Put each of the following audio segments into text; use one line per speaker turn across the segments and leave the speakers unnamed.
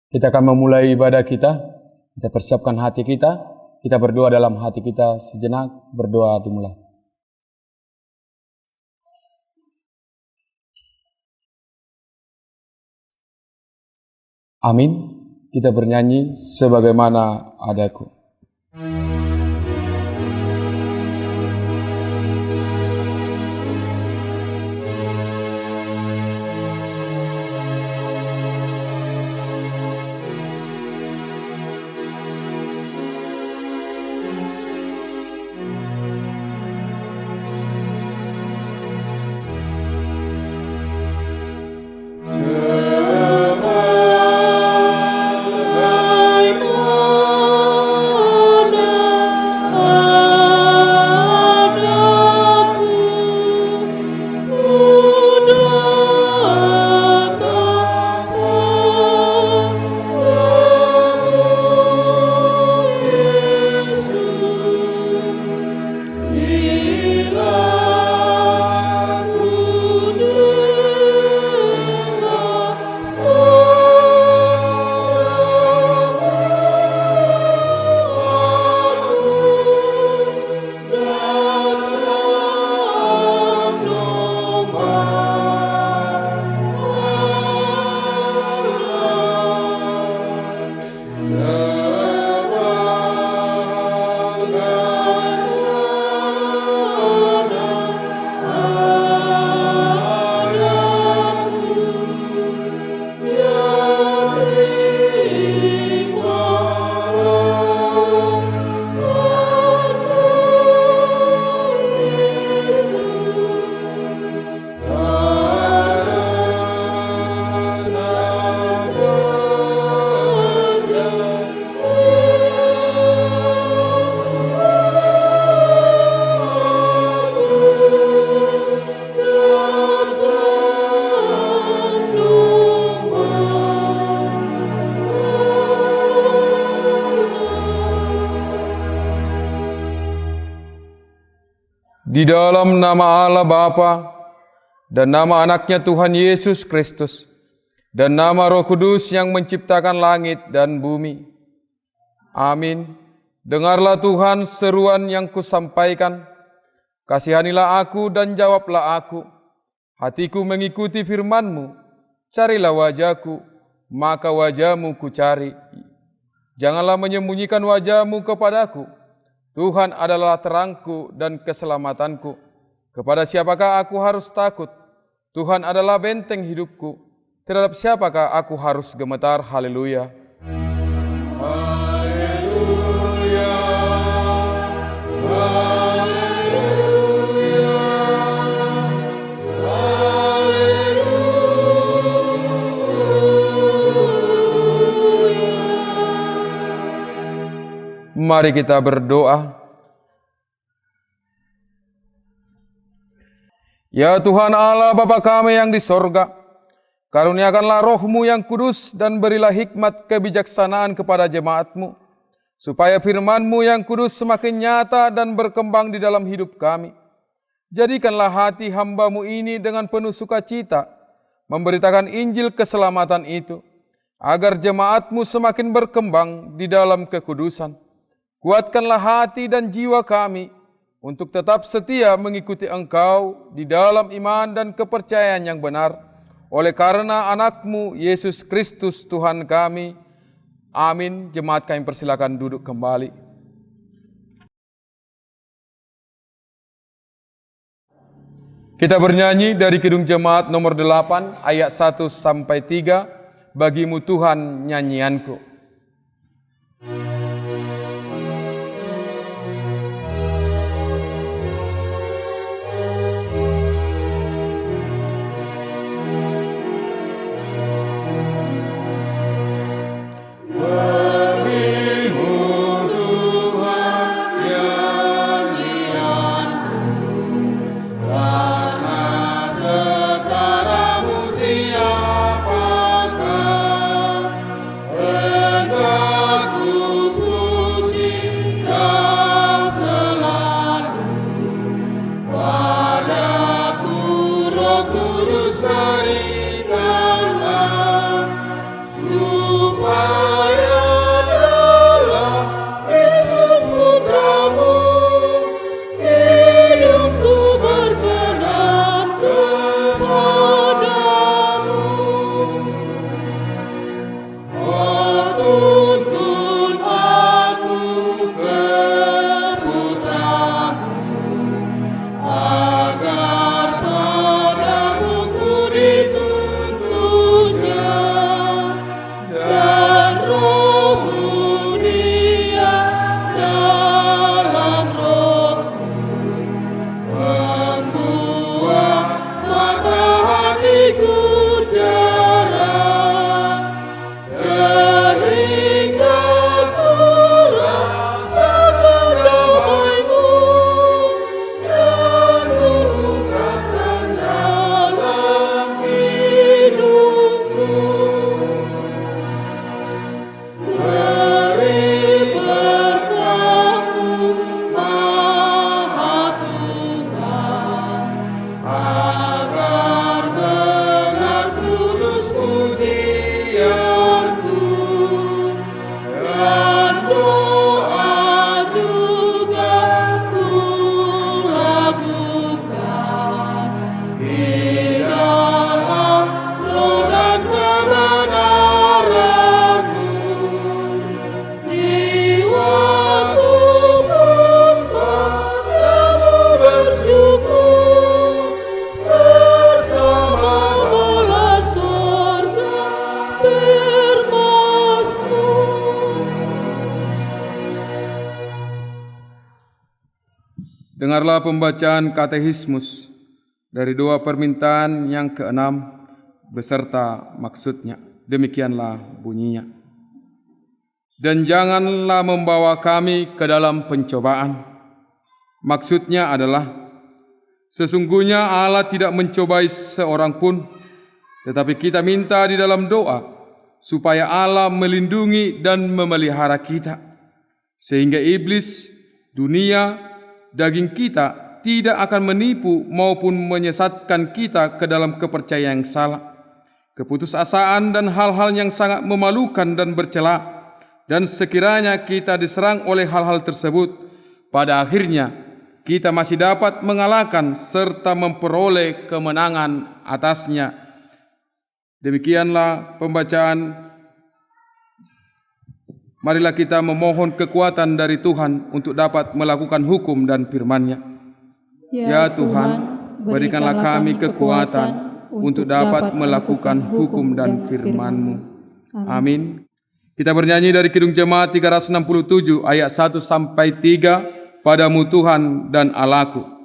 Kita akan memulai ibadah kita. Kita persiapkan hati kita. Kita berdoa dalam hati kita sejenak. Berdoa dimulai. Amin. Kita bernyanyi sebagaimana adaku. Di dalam nama Allah Bapa dan nama anaknya Tuhan Yesus Kristus dan nama Roh Kudus yang menciptakan langit dan bumi. Amin. Dengarlah Tuhan seruan yang kusampaikan. Kasihanilah aku dan jawablah aku. Hatiku mengikuti firman-Mu. Carilah wajahku, maka wajah-Mu ku cari. Janganlah menyembunyikan wajah-Mu kepadaku. Tuhan adalah terangku dan keselamatanku. Kepada siapakah aku harus takut? Tuhan adalah benteng hidupku. Terhadap siapakah aku harus gemetar? Haleluya. Haleluya. Haleluya. Haleluya. Mari kita berdoa. Ya Tuhan Allah Bapa kami yang di sorga, karuniakanlah Roh-Mu yang kudus dan berilah hikmat kebijaksanaan kepada jemaat-Mu, supaya firman-Mu yang kudus semakin nyata dan berkembang di dalam hidup kami. Jadikanlah hati hamba-Mu ini dengan penuh sukacita, memberitakan Injil keselamatan itu, agar jemaat-Mu semakin berkembang di dalam kekudusan. Kuatkanlah hati dan jiwa kami, untuk tetap setia mengikuti Engkau di dalam iman dan kepercayaan yang benar, oleh karena anak-Mu Yesus Kristus Tuhan kami. Amin. Jemaat kami persilakan duduk kembali. Kita bernyanyi dari Kidung Jemaat nomor 8 ayat 1 sampai 3, Bagimu Tuhan nyanyianku.
Sekarang siapakah
Dengarlah pembacaan katekismus dari doa permintaan yang keenam beserta maksudnya. Demikianlah bunyinya. Dan janganlah membawa kami ke dalam pencobaan. Maksudnya adalah, sesungguhnya Allah tidak mencobai seorang pun, tetapi kita minta di dalam doa supaya Allah melindungi dan memelihara kita, sehingga iblis, dunia, daging kita tidak akan menipu maupun menyesatkan kita ke dalam kepercayaan yang salah, keputusasaan dan hal-hal yang sangat memalukan dan bercela. Dan sekiranya kita diserang oleh hal-hal tersebut, pada akhirnya kita masih dapat mengalahkan serta memperoleh kemenangan atasnya. Demikianlah pembacaan. Marilah kita memohon kekuatan dari Tuhan untuk dapat melakukan hukum dan firman-Nya. Ya Tuhan, berikanlah kami kekuatan untuk dapat melakukan hukum dan firman-Mu. Amin. Kita bernyanyi dari Kidung Jemaat 367 ayat 1 sampai 3, Padamu Tuhan dan Allahku.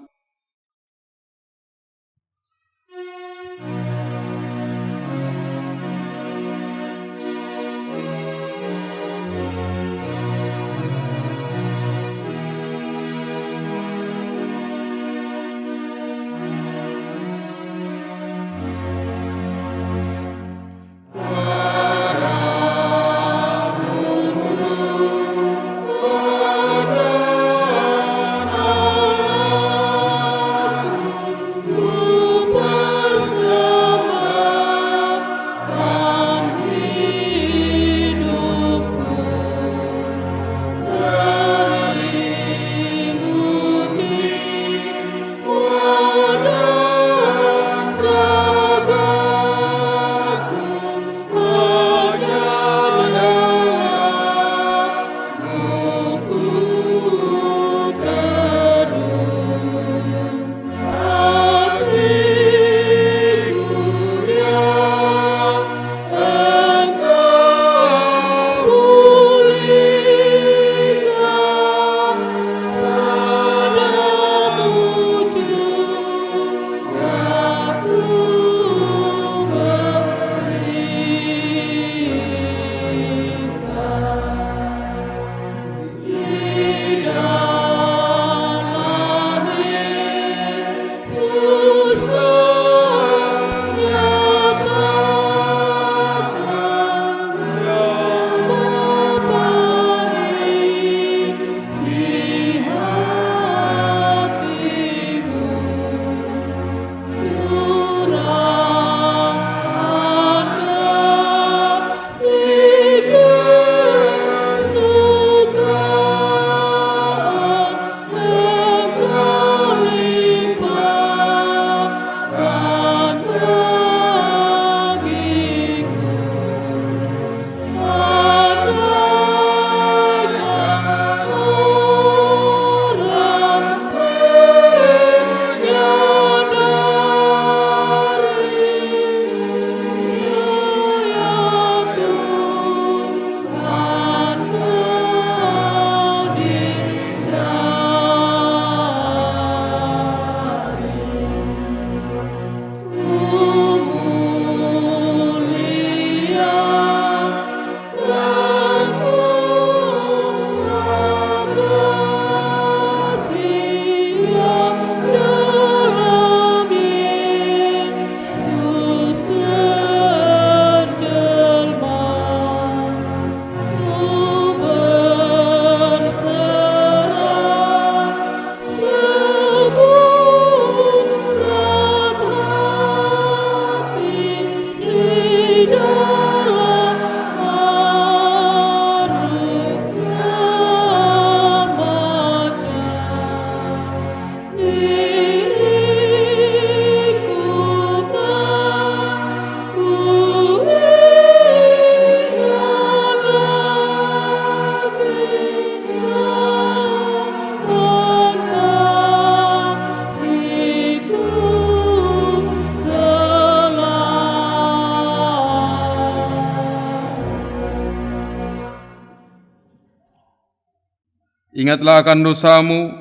Ingatlah akan dosamu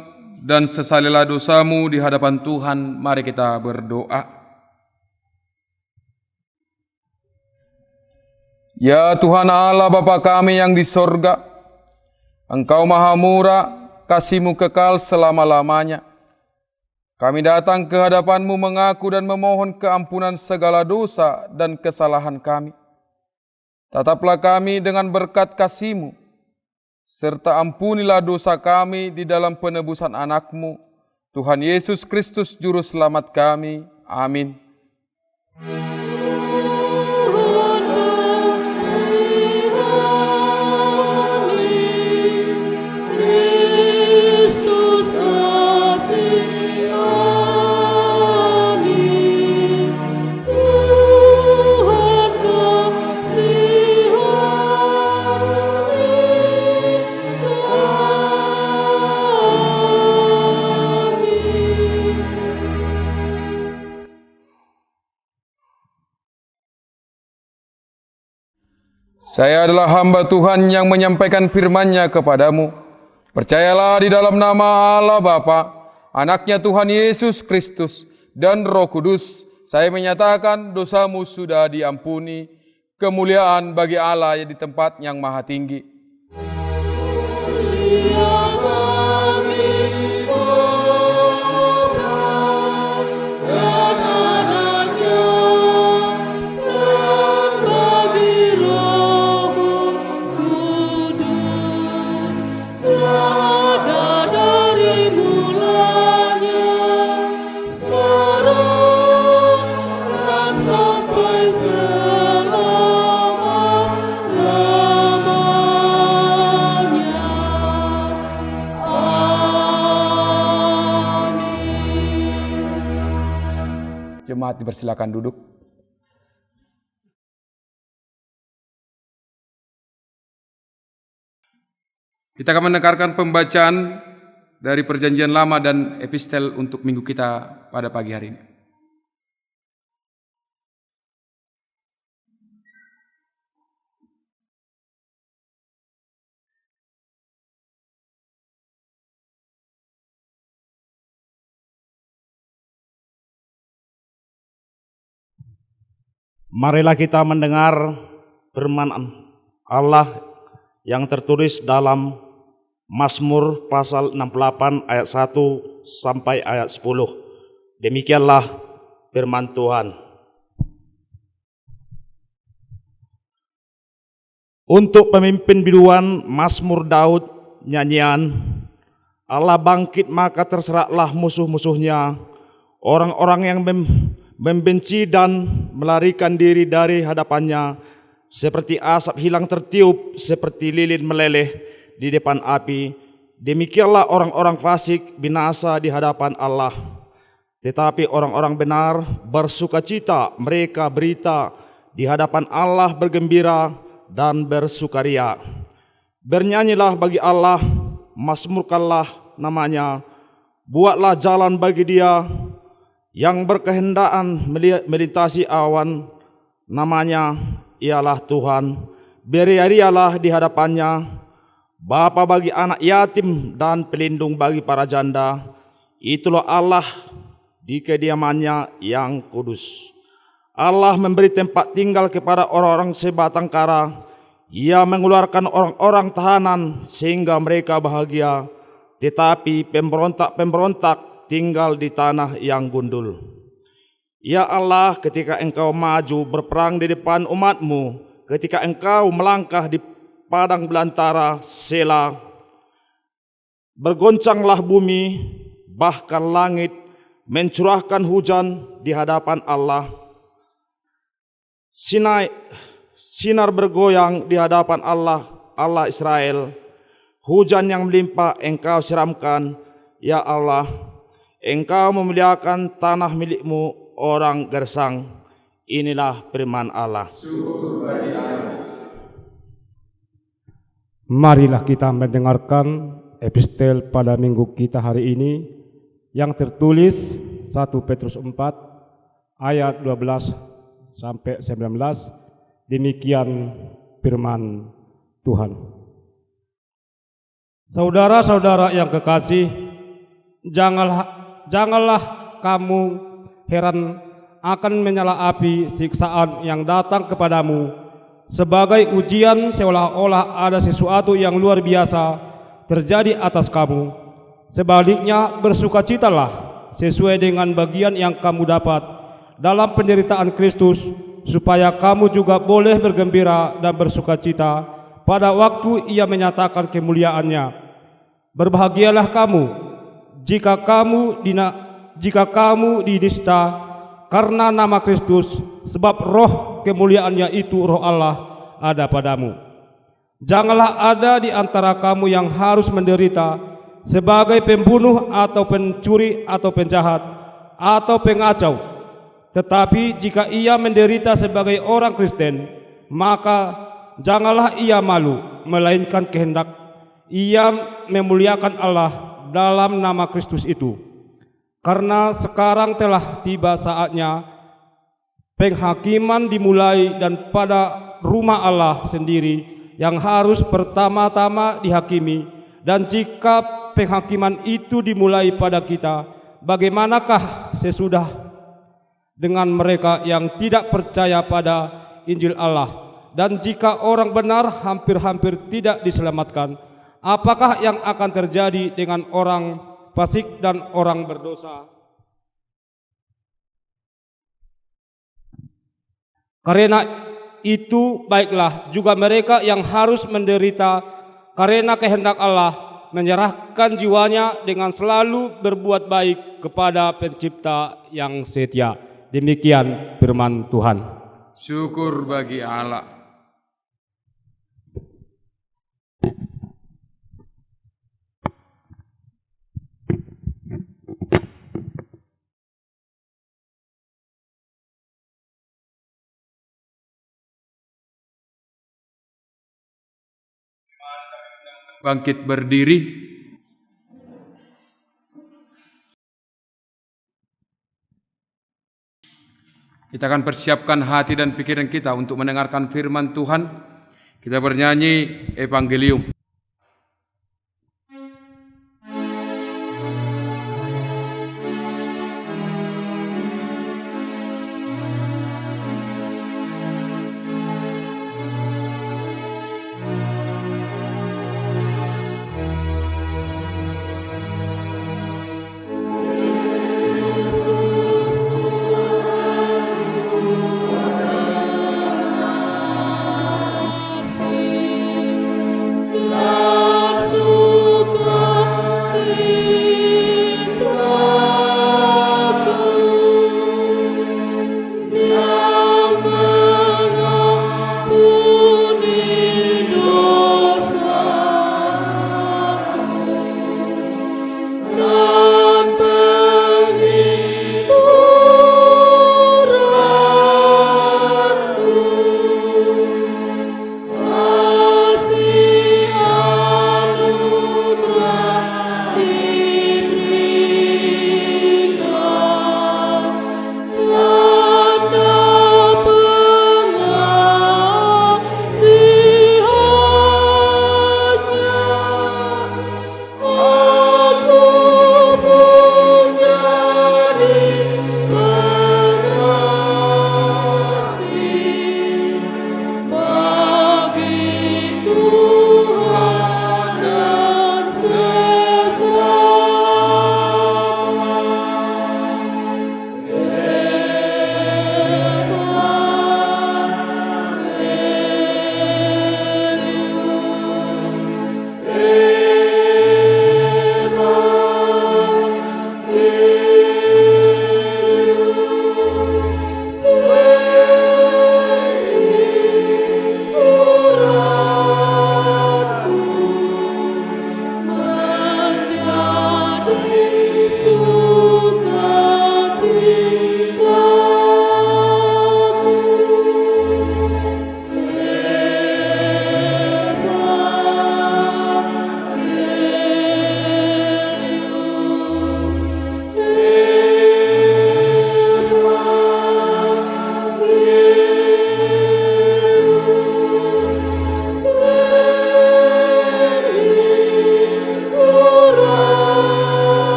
dan sesalilah dosamu di hadapan Tuhan. Mari kita berdoa. Ya Tuhan Allah Bapa kami yang di sorga, Engkau maha murah, kasih-Mu kekal selama-lamanya. Kami datang ke hadapan-Mu mengaku dan memohon keampunan segala dosa dan kesalahan kami. Tataplah kami dengan berkat kasih-Mu, serta ampunilah dosa kami di dalam penebusan anak-Mu, Tuhan Yesus Kristus Juru Selamat kami. Amin. Saya adalah hamba Tuhan yang menyampaikan firman-Nya kepadamu. Percayalah di dalam nama Allah Bapa, Anaknya Tuhan Yesus Kristus, dan Roh Kudus. Saya menyatakan dosamu sudah diampuni. Kemuliaan bagi Allah yang di tempat yang maha tinggi. Jemaat dipersilakan duduk. Kita akan mendengarkan pembacaan dari Perjanjian Lama dan epistel untuk minggu kita pada pagi hari ini.
Marilah kita mendengar firman Allah yang tertulis dalam Mazmur pasal 68 ayat 1 sampai ayat 10. Demikianlah firman Tuhan. Untuk pemimpin biduan Mazmur Daud nyanyian, Allah bangkit maka terseraklah musuh-musuhnya, orang-orang yang membenci dan melarikan diri dari hadapannya, seperti asap hilang tertiup, seperti lilin meleleh di depan api. Demikianlah orang-orang fasik binasa di hadapan Allah. Tetapi orang-orang benar bersukacita, mereka berita di hadapan Allah bergembira dan bersukaria. Bernyanyilah bagi Allah, mazmurkanlah namanya, buatlah jalan bagi Dia yang berkehendak melintasi awan. Namanya ialah Tuhan. Beriarialah di hadapannya, Bapa bagi anak yatim dan pelindung bagi para janda. Itulah Allah di kediamannya yang kudus. Allah memberi tempat tinggal kepada orang-orang sebatang kara. Ia mengeluarkan orang-orang tahanan sehingga mereka bahagia. Tetapi pemberontak tinggal di tanah yang gundul. Ya Allah, ketika Engkau maju berperang di depan umat-Mu, ketika Engkau melangkah di padang belantara, Selah, bergoncanglah bumi, bahkan langit mencurahkan hujan di hadapan Allah. Sinar bergoyang di hadapan Allah Israel. Hujan yang melimpah Engkau siramkan, ya Allah. Engkau memuliakan tanah milik-Mu, orang gersang. Inilah firman Allah.
Marilah kita mendengarkan epistel pada minggu kita hari ini yang tertulis 1 Petrus 4 ayat 12 sampai 19. Demikian firman Tuhan. Saudara-saudara yang kekasih, Janganlah kamu heran akan menyala api siksaan yang datang kepadamu sebagai ujian, seolah-olah ada sesuatu yang luar biasa terjadi atas kamu. Sebaliknya, bersukacitalah sesuai dengan bagian yang kamu dapat dalam penderitaan Kristus, supaya kamu juga boleh bergembira dan bersukacita pada waktu Ia menyatakan kemuliaannya. Berbahagialah kamu jika kamu dinista karena nama Kristus, sebab roh kemuliaannya itu roh Allah ada padamu. Janganlah ada di antara kamu yang harus menderita sebagai pembunuh atau pencuri atau penjahat atau pengacau. Tetapi jika ia menderita sebagai orang Kristen, maka janganlah ia malu, melainkan kehendak ia memuliakan Allah dalam nama Kristus itu. Karena sekarang telah tiba saatnya penghakiman dimulai, dan pada rumah Allah sendiri yang harus pertama-tama dihakimi. Dan jika penghakiman itu dimulai pada kita, bagaimanakah sesudah dengan mereka yang tidak percaya pada Injil Allah? Dan jika orang benar hampir-hampir tidak diselamatkan, apakah yang akan terjadi dengan orang fasik dan orang berdosa? Karena itu baiklah juga mereka yang harus menderita karena kehendak Allah, menyerahkan jiwanya dengan selalu berbuat baik kepada Pencipta yang setia. Demikian firman Tuhan.
Syukur bagi Allah. Bangkit berdiri. Kita akan persiapkan hati dan pikiran kita untuk mendengarkan firman Tuhan. Kita bernyanyi Evangelium.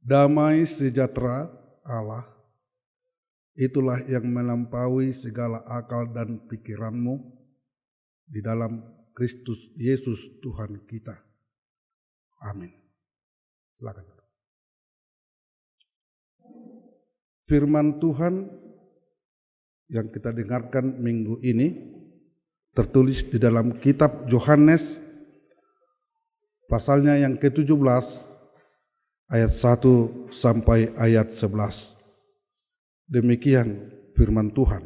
Damai sejahtera Allah, itulah yang melampaui segala akal dan pikiranmu di dalam Kristus Yesus Tuhan kita. Amin. Silakan. Firman Tuhan yang kita dengarkan minggu ini tertulis di dalam kitab Yohanes pasalnya yang ke-17 ayat 1 sampai ayat 11. Demikian firman Tuhan.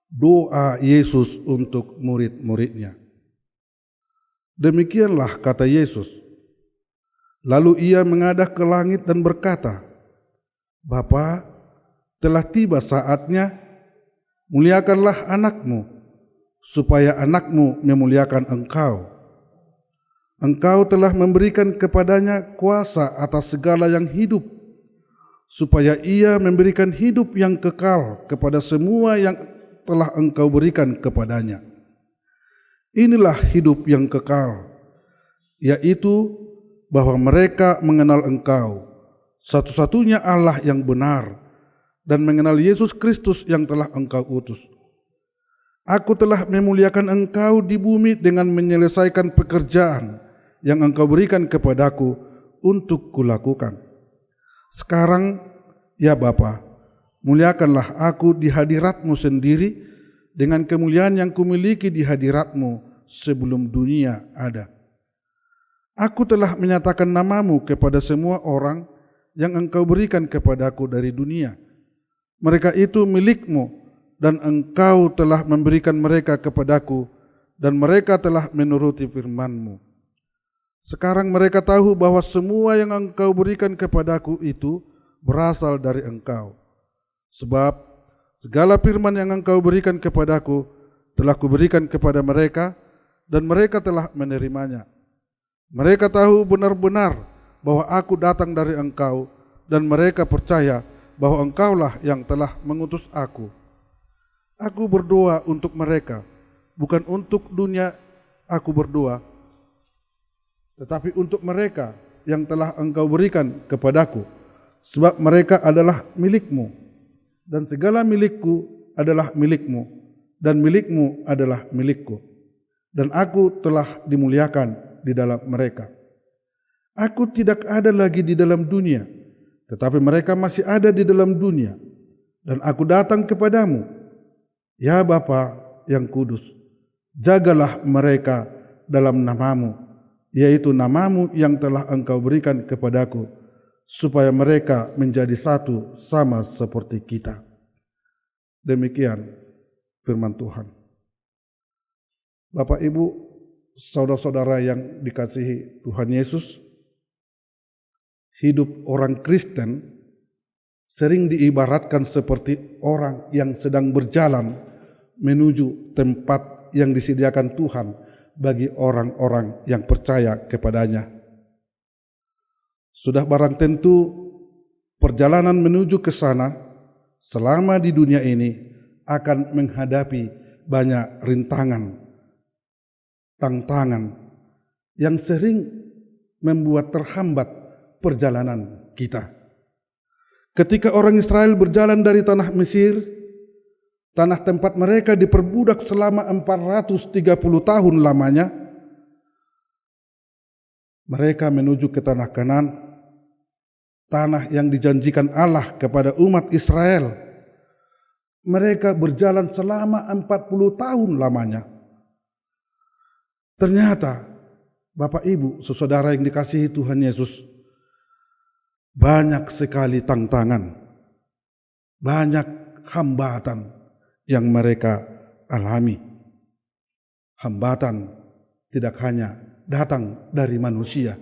Doa Yesus untuk murid-muridnya. Demikianlah kata Yesus. Lalu ia mengadah ke langit dan berkata, Bapa, telah tiba saatnya, muliakanlah anakmu, supaya anakmu memuliakan engkau. Engkau telah memberikan kepadanya kuasa atas segala yang hidup, supaya ia memberikan hidup yang kekal kepada semua yang telah engkau berikan kepadanya. Inilah hidup yang kekal, yaitu bahwa mereka mengenal engkau, satu-satunya Allah yang benar, dan mengenal Yesus Kristus yang telah engkau utus. Aku telah memuliakan engkau di bumi dengan menyelesaikan pekerjaan yang engkau berikan kepadaku untuk kulakukan. Sekarang, ya Bapa, muliakanlah aku di hadiratmu sendiri dengan kemuliaan yang kumiliki di hadiratmu sebelum dunia ada. Aku telah menyatakan namamu kepada semua orang yang engkau berikan kepadaku dari dunia. Mereka itu milikmu, dan engkau telah memberikan mereka kepadaku, dan mereka telah menuruti firman-Mu. Sekarang mereka tahu bahwa semua yang engkau berikan kepadaku itu berasal dari engkau. Sebab segala firman yang engkau berikan kepadaku telah kuberikan kepada mereka, dan mereka telah menerimanya. Mereka tahu benar-benar bahwa aku datang dari engkau, dan mereka percaya bahwa engkaulah yang telah mengutus aku. Aku berdoa untuk mereka, bukan untuk dunia aku berdoa, tetapi untuk mereka yang telah engkau berikan kepadaku, sebab mereka adalah milikmu, dan segala milikku adalah milikmu, dan milikmu adalah milikku, dan aku telah dimuliakan di dalam mereka. Aku tidak ada lagi di dalam dunia, tetapi mereka masih ada di dalam dunia, dan aku datang kepadamu. Ya Bapa yang kudus, jagalah mereka dalam namamu, yaitu namamu yang telah engkau berikan kepadaku, supaya mereka menjadi satu sama seperti kita. Demikian firman Tuhan. Bapak, Ibu, saudara-saudara yang dikasihi Tuhan Yesus, hidup orang Kristen sering diibaratkan seperti orang yang sedang berjalan menuju tempat yang disediakan Tuhan bagi orang-orang yang percaya kepadanya. Sudah barang tentu perjalanan menuju ke sana selama di dunia ini akan menghadapi banyak rintangan, tantangan yang sering membuat terhambat perjalanan kita. Ketika orang Israel berjalan dari tanah Mesir, tanah tempat mereka diperbudak selama 430 tahun lamanya, mereka menuju ke tanah Kanaan, tanah yang dijanjikan Allah kepada umat Israel. Mereka berjalan selama 40 tahun lamanya. Ternyata, Bapak Ibu, saudara yang dikasihi Tuhan Yesus, banyak sekali tantangan, banyak hambatan yang mereka alami. Hambatan tidak hanya datang dari manusia,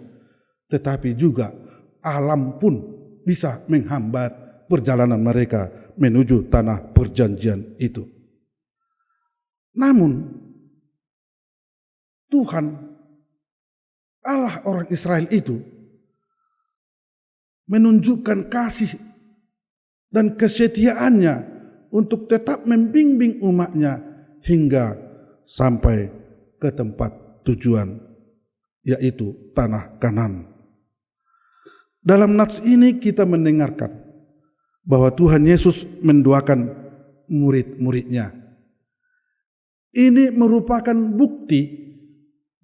tetapi juga alam pun bisa menghambat perjalanan mereka menuju tanah perjanjian itu. Namun Tuhan, Allah orang Israel itu menunjukkan kasih dan kesetiaannya untuk tetap membimbing umatnya hingga sampai ke tempat tujuan, yaitu tanah Kanaan. Dalam nats ini kita mendengarkan bahwa Tuhan Yesus mendoakan murid-muridnya. Ini merupakan bukti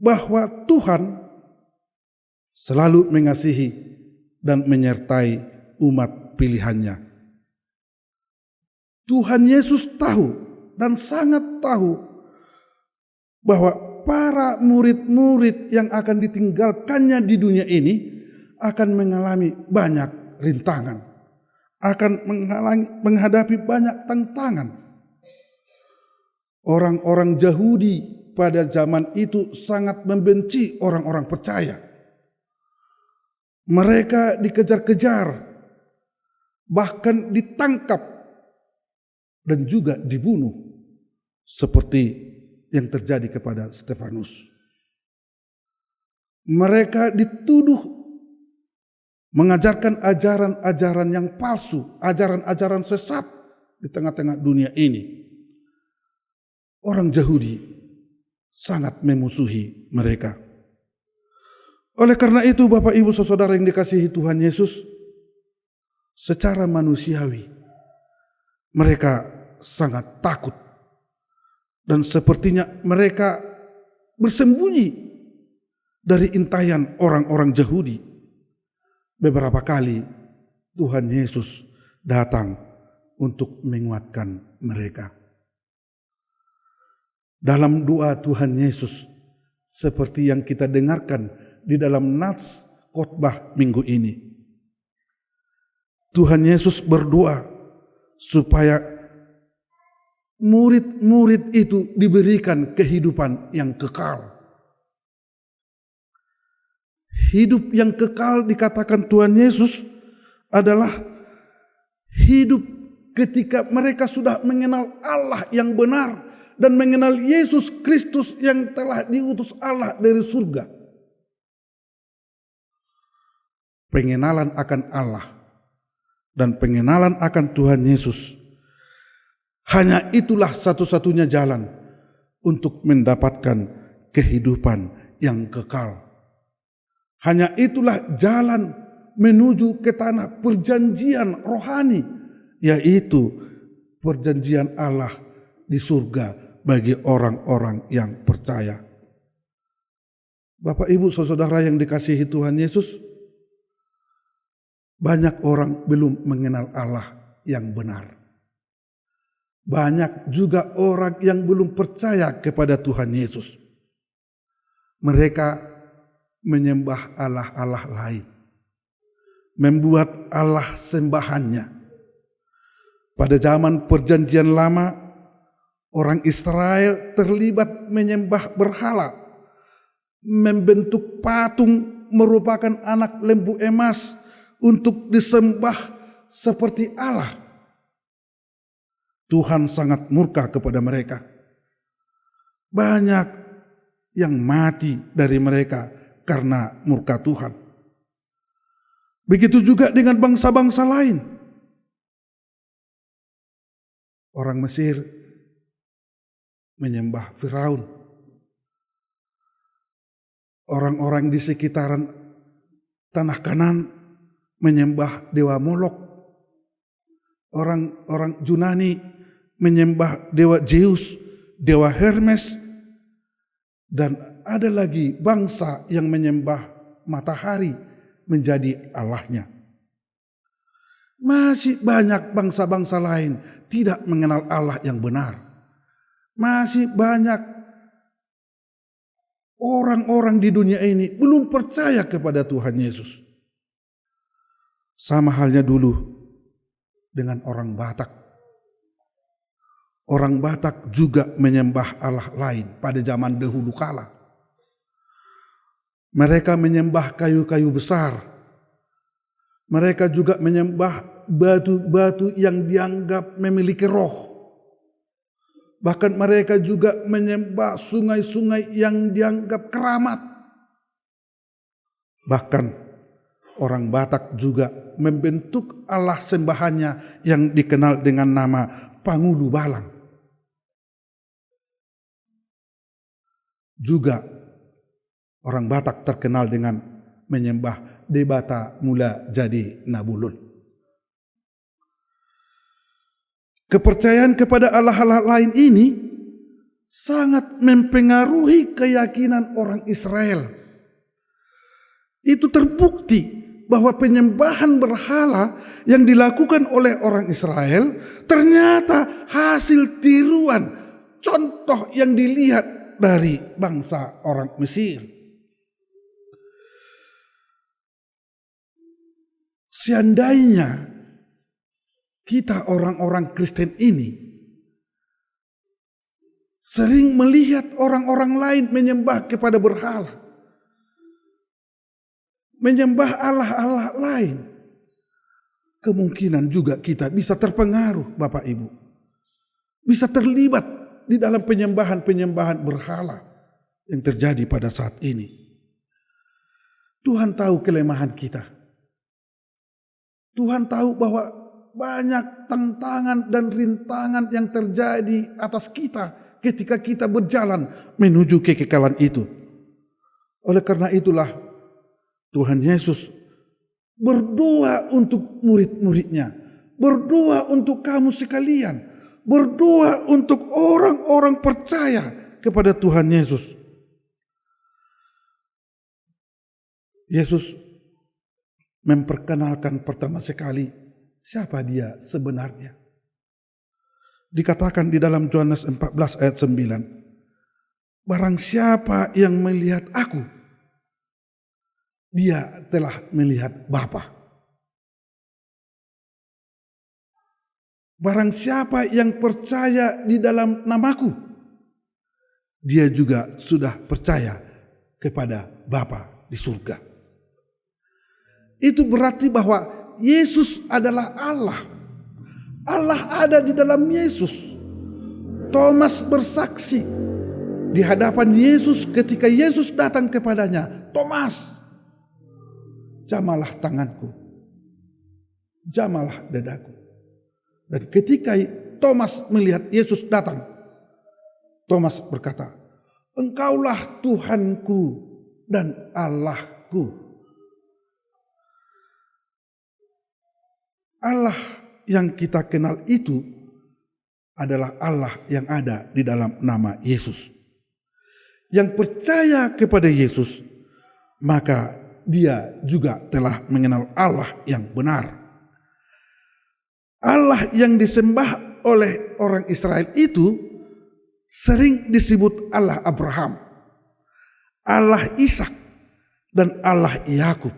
bahwa Tuhan selalu mengasihi dan menyertai umat pilihannya. Tuhan Yesus tahu dan sangat tahu bahwa para murid-murid yang akan ditinggalkannya di dunia ini akan mengalami banyak rintangan, akan menghadapi banyak tantangan. Orang-orang Yahudi pada zaman itu sangat membenci orang-orang percaya. Mereka dikejar-kejar, bahkan ditangkap dan juga dibunuh, seperti yang terjadi kepada Stefanus. Mereka dituduh mengajarkan ajaran-ajaran yang palsu, ajaran-ajaran sesat di tengah-tengah dunia ini. Orang Yahudi sangat memusuhi mereka. Oleh karena itu, Bapak Ibu Saudara yang dikasihi Tuhan Yesus, secara manusiawi mereka sangat takut dan sepertinya mereka bersembunyi dari intayan orang-orang Yahudi. Beberapa kali Tuhan Yesus datang untuk menguatkan mereka. Dalam doa Tuhan Yesus, seperti yang kita dengarkan di dalam nats khotbah minggu ini, Tuhan Yesus berdoa supaya murid-murid itu diberikan kehidupan yang kekal. Hidup yang kekal dikatakan Tuhan Yesus adalah hidup ketika mereka sudah mengenal Allah yang benar dan mengenal Yesus Kristus yang telah diutus Allah dari surga. Pengenalan akan Allah dan pengenalan akan Tuhan Yesus, hanya itulah satu-satunya jalan untuk mendapatkan kehidupan yang kekal. Hanya itulah jalan menuju ke tanah perjanjian rohani, yaitu perjanjian Allah di surga bagi orang-orang yang percaya. Bapak Ibu Saudara yang dikasihi Tuhan Yesus, banyak orang belum mengenal Allah yang benar. Banyak juga orang yang belum percaya kepada Tuhan Yesus. Mereka menyembah Allah-Allah lain, membuat Allah sembahannya. Pada zaman perjanjian lama, orang Israel terlibat menyembah berhala, membentuk patung merupakan anak lembu emas untuk disembah seperti Allah. Tuhan sangat murka kepada mereka. Banyak yang mati dari mereka karena murka Tuhan. Begitu juga dengan bangsa-bangsa lain. Orang Mesir menyembah Firaun. Orang-orang di sekitaran tanah Kanan menyembah dewa Molok. Orang-orang Yunani menyembah dewa Zeus, dewa Hermes, dan ada lagi bangsa yang menyembah matahari menjadi allahnya. Masih banyak bangsa-bangsa lain tidak mengenal Allah yang benar. Masih banyak orang-orang di dunia ini belum percaya kepada Tuhan Yesus. Sama halnya dulu dengan orang Batak. Orang Batak juga menyembah Allah lain pada zaman dahulu kala. Mereka menyembah kayu-kayu besar. Mereka juga menyembah batu-batu yang dianggap memiliki roh. Bahkan mereka juga menyembah sungai-sungai yang dianggap keramat. Bahkan orang Batak juga membentuk Allah sembahannya yang dikenal dengan nama Pangulu Balang. Juga orang Batak terkenal dengan menyembah debata mula jadi nabulun. Kepercayaan kepada Allah-Allah lain ini sangat mempengaruhi keyakinan orang Israel. Itu terbukti bahwa penyembahan berhala yang dilakukan oleh orang Israel ternyata hasil tiruan, contoh yang dilihat dari bangsa orang Mesir. Seandainya kita orang-orang Kristen ini sering melihat orang-orang lain menyembah kepada berhala, menyembah Allah-Allah lain, kemungkinan juga kita bisa terpengaruh, Bapak Ibu. Bisa terlibat di dalam penyembahan-penyembahan berhala yang terjadi pada saat ini. Tuhan tahu kelemahan kita. Tuhan tahu bahwa banyak tantangan dan rintangan yang terjadi atas kita ketika kita berjalan menuju kekekalan itu. Oleh karena itulah Tuhan Yesus berdoa untuk murid-muridnya, berdoa untuk kamu sekalian, berdoa untuk orang-orang percaya kepada Tuhan Yesus. Yesus memperkenalkan pertama sekali siapa dia sebenarnya. Dikatakan di dalam Yohanes 14 ayat 9, barang siapa yang melihat aku, dia telah melihat Bapa. Barang siapa yang percaya di dalam namaku, dia juga sudah percaya kepada Bapa di surga. Itu berarti bahwa Yesus adalah Allah. Allah ada di dalam Yesus. Thomas bersaksi di hadapan Yesus ketika Yesus datang kepadanya, Thomas, jamalah tanganku, jamalah dadaku. Dan ketika Thomas melihat Yesus datang, Thomas berkata, engkaulah Tuhanku dan Allahku. Allah yang kita kenal itu adalah Allah yang ada di dalam nama Yesus. Yang percaya kepada Yesus, maka dia juga telah mengenal Allah yang benar. Allah yang disembah oleh orang Israel itu sering disebut Allah Abraham, Allah Ishak, dan Allah Yakub.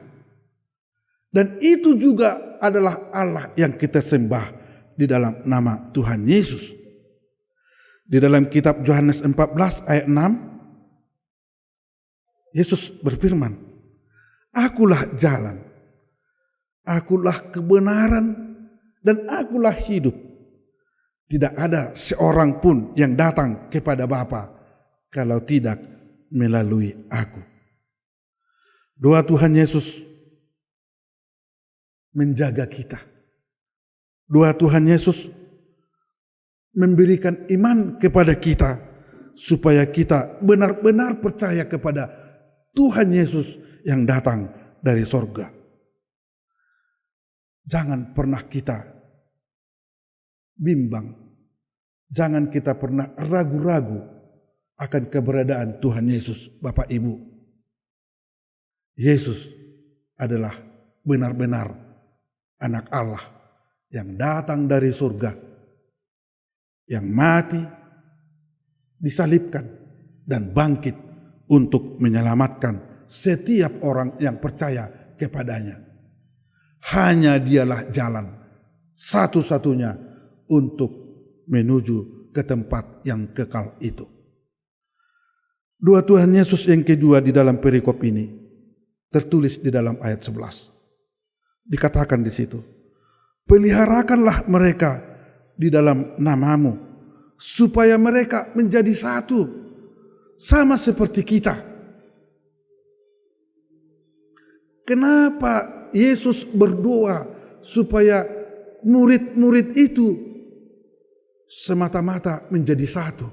Dan itu juga adalah Allah yang kita sembah di dalam nama Tuhan Yesus. Di dalam kitab Yohanes 14 ayat 6, Yesus berfirman, akulah jalan, akulah kebenaran, dan akulah hidup. Tidak ada seorang pun yang datang kepada Bapa kalau tidak melalui aku. Doa Tuhan Yesus menjaga kita. Doa Tuhan Yesus memberikan iman kepada kita supaya kita benar-benar percaya kepada Tuhan Yesus yang datang dari sorga. Jangan pernah kita bimbang, jangan kita pernah ragu-ragu akan keberadaan Tuhan Yesus, Bapak Ibu. Yesus adalah benar-benar Anak Allah yang datang dari surga, yang mati, disalibkan, dan bangkit untuk menyelamatkan setiap orang yang percaya kepadanya. Hanya dialah jalan satu-satunya untuk menuju ke tempat yang kekal itu. Doa Tuhan Yesus yang kedua di dalam perikop ini tertulis di dalam ayat 11. Dikatakan di situ, peliharakanlah mereka di dalam namamu, supaya mereka menjadi satu, sama seperti kita. Kenapa Yesus berdoa supaya murid-murid itu semata-mata menjadi satu?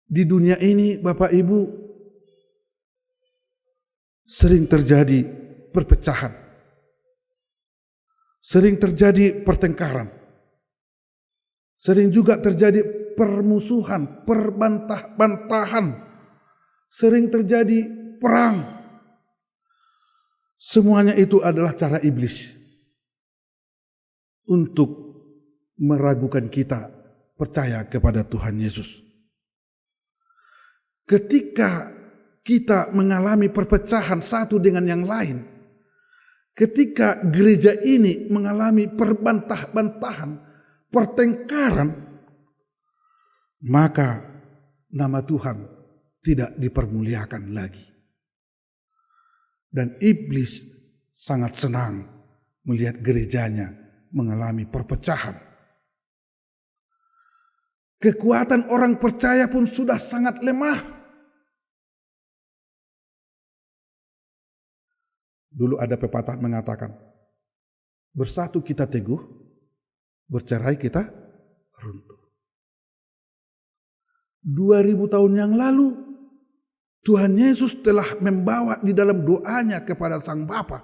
Di dunia ini, Bapak Ibu, sering terjadi perpecahan, sering terjadi pertengkaran, sering juga terjadi permusuhan, perbantah-bantahan, sering terjadi perang. Semuanya itu adalah cara iblis untuk meragukan kita percaya kepada Tuhan Yesus. Ketika kita mengalami perpecahan satu dengan yang lain, ketika gereja ini mengalami perbantah-bantahan, pertengkaran, maka nama Tuhan tidak dipermuliakan lagi. Dan iblis sangat senang melihat gerejanya mengalami perpecahan. Kekuatan orang percaya pun sudah sangat lemah. Dulu ada pepatah mengatakan, bersatu kita teguh, bercerai kita runtuh. 2000 tahun yang lalu, Tuhan Yesus telah membawa di dalam doanya kepada Sang Bapa,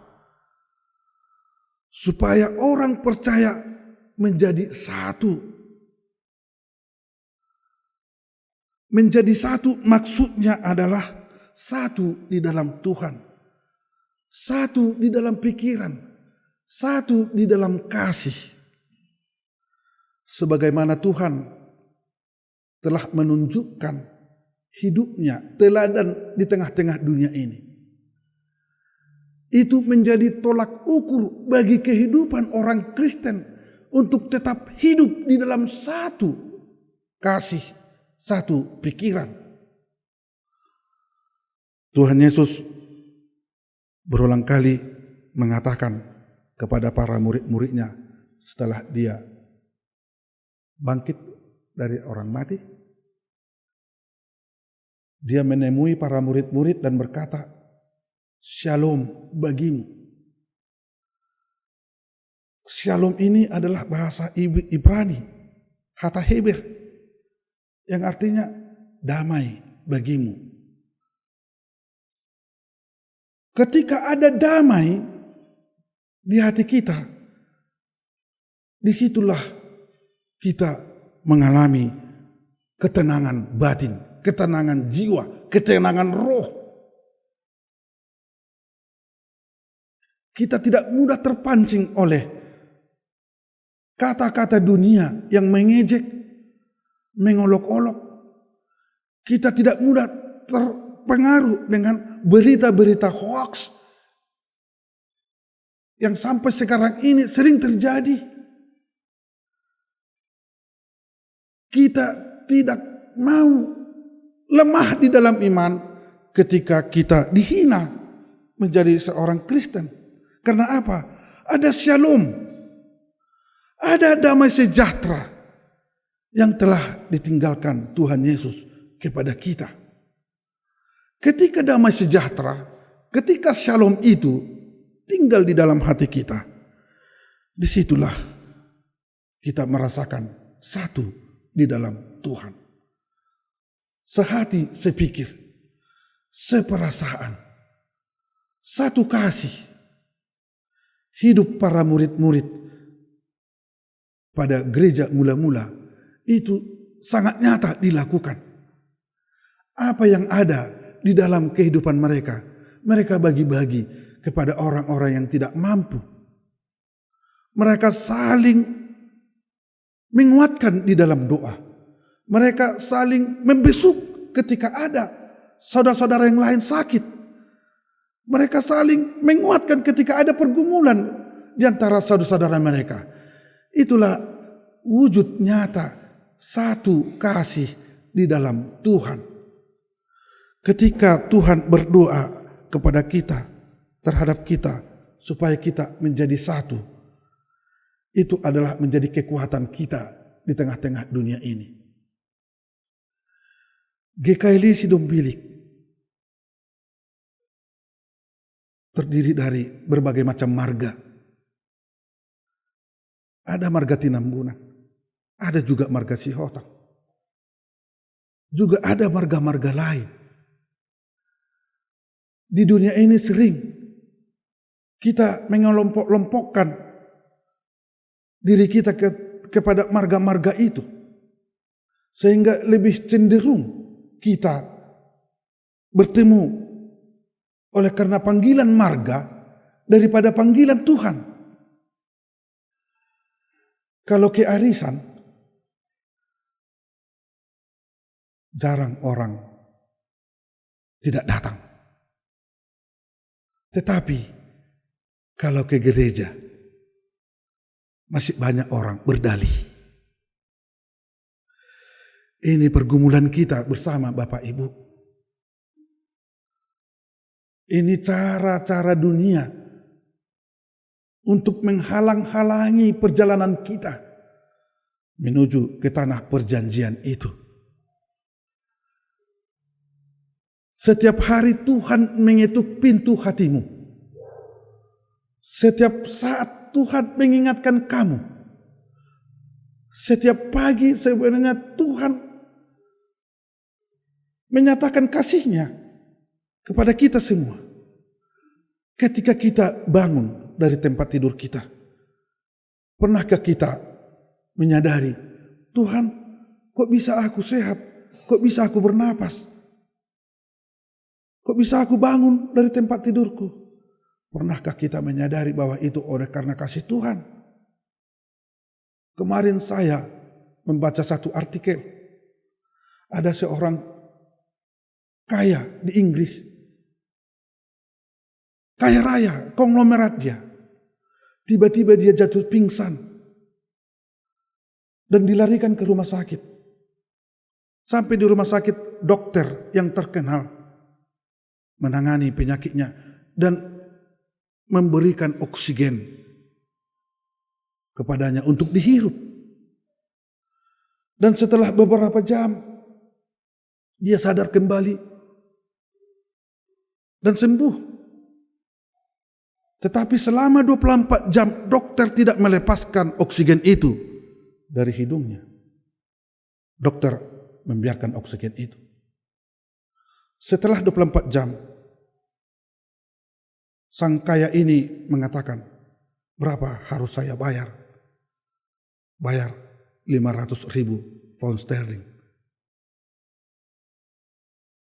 supaya orang percaya menjadi satu. Menjadi satu maksudnya adalah satu di dalam Tuhan, satu di dalam pikiran, satu di dalam kasih. Sebagaimana Tuhan telah menunjukkan hidupnya teladan di tengah-tengah dunia ini. Itu menjadi tolak ukur bagi kehidupan orang Kristen untuk tetap hidup di dalam satu kasih, satu pikiran. Tuhan Yesus berulang kali mengatakan kepada para murid-muridnya setelah dia bangkit dari orang mati, dia menemui para murid-murid dan berkata, "Shalom bagimu." Shalom ini adalah bahasa Ibrani, kata Heber, yang artinya damai bagimu. Ketika ada damai di hati kita, disitulah kita mengalami ketenangan batin, ketenangan jiwa, ketenangan roh. Kita tidak mudah terpancing oleh kata-kata dunia yang mengejek, mengolok-olok. Kita tidak mudah terpengaruh dengan berita-berita hoax yang sampai sekarang ini sering terjadi. Kita tidak mau lemah di dalam iman ketika kita dihina menjadi seorang Kristen. Karena apa? Ada shalom, ada damai sejahtera yang telah ditinggalkan Tuhan Yesus kepada kita. Ketika damai sejahtera, ketika shalom itu tinggal di dalam hati kita, disitulah kita merasakan satu di dalam Tuhan. Sehati, sepikir, seperasaan, satu kasih. Hidup para murid-murid pada gereja mula-mula itu sangat nyata dilakukan. Apa yang ada di dalam kehidupan mereka, mereka bagi-bagi kepada orang-orang yang tidak mampu. Mereka saling menguatkan di dalam doa. Mereka saling membesuk ketika ada saudara-saudara yang lain sakit. Mereka saling menguatkan ketika ada pergumulan di antara saudara-saudara mereka. Itulah wujud nyata satu kasih di dalam Tuhan. Ketika Tuhan berdoa kepada kita, terhadap kita, supaya kita menjadi satu, itu adalah menjadi kekuatan kita di tengah-tengah dunia ini. GKI Sidom Bilik terdiri dari berbagai macam marga. Ada marga Tinambunan, ada juga marga Sihotang, juga ada marga-marga lain. Di dunia ini sering kita mengelompok-lompokkan diri kita kepada marga-marga itu, sehingga lebih cenderung kita bertemu oleh karena panggilan marga daripada panggilan Tuhan. Kalau kearisan, jarang orang tidak datang. Tetapi kalau ke gereja, masih banyak orang berdalih. Ini pergumulan kita bersama Bapak Ibu. Ini cara-cara dunia untuk menghalang-halangi perjalanan kita menuju ke tanah perjanjian itu. Setiap hari Tuhan mengetuk pintu hatimu. Setiap saat Tuhan mengingatkan kamu. Setiap pagi sebenarnya Tuhan menyatakan kasih-Nya kepada kita semua. Ketika kita bangun dari tempat tidur kita, pernahkah kita menyadari, Tuhan, kok bisa aku sehat? Kok bisa aku bernapas? Kok bisa aku bangun dari tempat tidurku? Pernahkah kita menyadari bahwa itu oleh karena kasih Tuhan? Kemarin saya membaca satu artikel. Ada seorang kaya di Inggris. Kaya raya, konglomerat dia. Tiba-tiba dia jatuh pingsan. Dan dilarikan ke rumah sakit. Sampai di rumah sakit, dokter yang terkenal menangani penyakitnya dan memberikan oksigen kepadanya untuk dihirup. Dan setelah beberapa jam dia sadar kembali dan sembuh. Tetapi selama 24 jam dokter tidak melepaskan oksigen itu dari hidungnya. Dokter membiarkan oksigen itu. Setelah 24 jam, sang kaya ini mengatakan, berapa harus saya bayar? Bayar 500.000 pound sterling.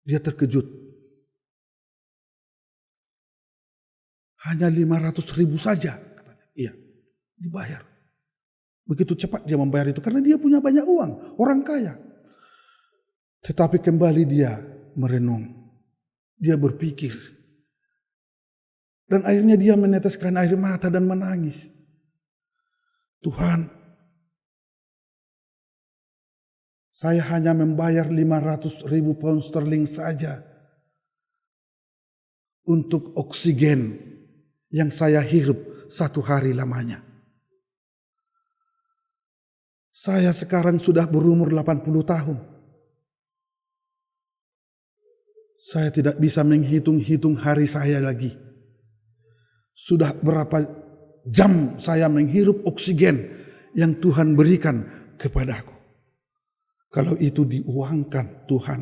Dia terkejut. Hanya 500.000 saja, katanya. Iya, dibayar. Begitu cepat dia membayar itu karena dia punya banyak uang, orang kaya. Tetapi kembali dia merenung. Dia berpikir. Dan akhirnya dia meneteskan air mata dan menangis. Tuhan, saya hanya membayar 500.000 pound sterling saja untuk oksigen yang saya hirup 1 hari lamanya. Saya sekarang sudah berumur 80 tahun. Saya tidak bisa menghitung-hitung hari saya lagi. Sudah berapa jam saya menghirup oksigen yang Tuhan berikan kepadaku. Kalau itu diuangkan, Tuhan,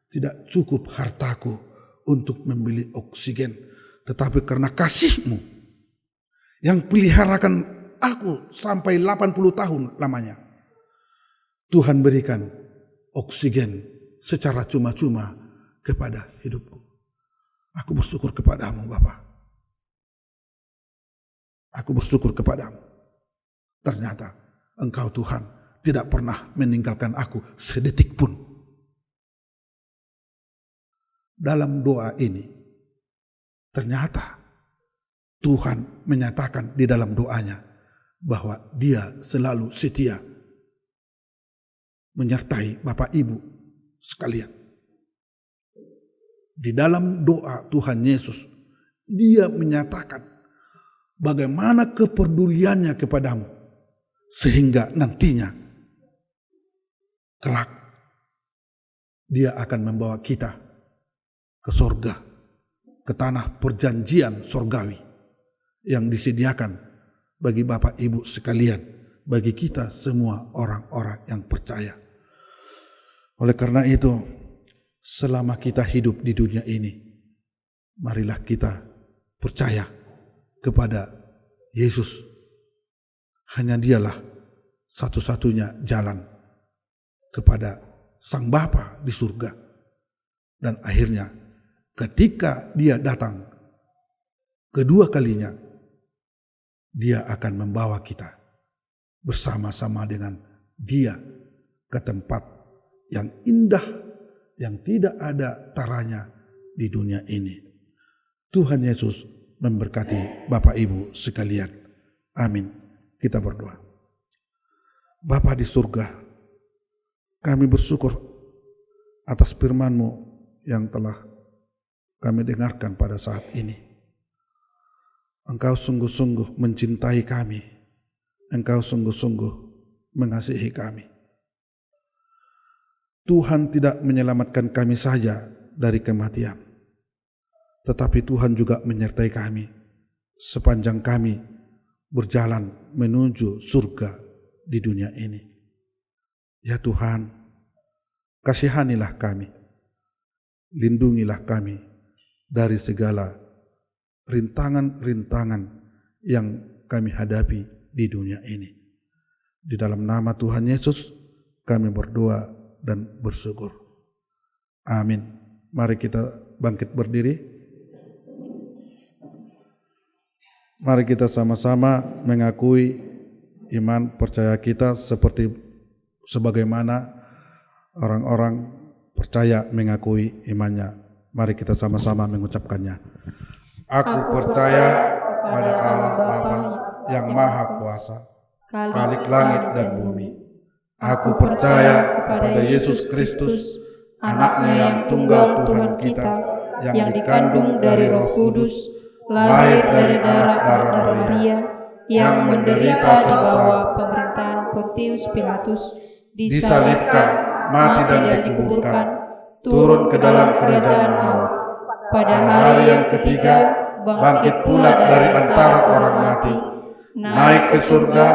tidak cukup hartaku untuk membeli oksigen. Tetapi karena kasih-Mu yang peliharakan aku sampai 80 tahun lamanya, Tuhan berikan oksigen secara cuma-cuma kepada hidupku. Aku bersyukur kepadamu, Bapa. Aku bersyukur kepadamu. Ternyata Engkau Tuhan tidak pernah meninggalkan aku sedetik pun. Dalam doa ini, ternyata Tuhan menyatakan di dalam doanya bahwa Dia selalu setia menyertai Bapak Ibu sekalian. Di dalam doa Tuhan Yesus, Dia menyatakan bagaimana kepeduliannya kepadamu, sehingga nantinya kelak Dia akan membawa kita ke sorga, ke tanah perjanjian sorgawi yang disediakan bagi Bapak Ibu sekalian, bagi kita semua orang-orang yang percaya. Oleh karena itu, selama kita hidup di dunia ini, marilah kita percaya kepada Yesus. Hanya dialah satu-satunya jalan kepada Sang Bapa di surga. Dan akhirnya ketika dia datang kedua kalinya, dia akan membawa kita bersama-sama dengan dia ke tempat yang indah, yang tidak ada taranya di dunia ini. Tuhan Yesus memberkati Bapak Ibu sekalian. Amin. Kita berdoa. Bapa di surga, kami bersyukur atas firman-Mu yang telah kami dengarkan pada saat ini. Engkau sungguh-sungguh mencintai kami. Engkau sungguh-sungguh mengasihi kami. Tuhan tidak menyelamatkan kami saja dari kematian, tetapi Tuhan juga menyertai kami sepanjang kami berjalan menuju surga di dunia ini. Ya Tuhan, kasihanilah kami, lindungilah kami dari segala rintangan-rintangan yang kami hadapi di dunia ini. Di dalam nama Tuhan Yesus kami berdoa dan bersyukur. Amin. Mari kita bangkit berdiri. Mari kita sama-sama mengakui iman percaya kita sebagaimana orang-orang percaya mengakui imannya. Mari kita sama-sama mengucapkannya. Aku percaya pada Allah Bapa yang Maha Kuasa, Khalik langit dan bumi. Aku percaya kepada Yesus Kristus, anaknya yang tunggal Tuhan kita, yang dikandung dari Roh Kudus, lahir dari anak darah Maria, yang menderita di bawah pemerintahan Pontius Pilatus, disalibkan, mati dan dikuburkan, turun ke dalam kerajaan maut. Pada hari yang ketiga, bangkit pula dari antara orang mati, naik ke surga,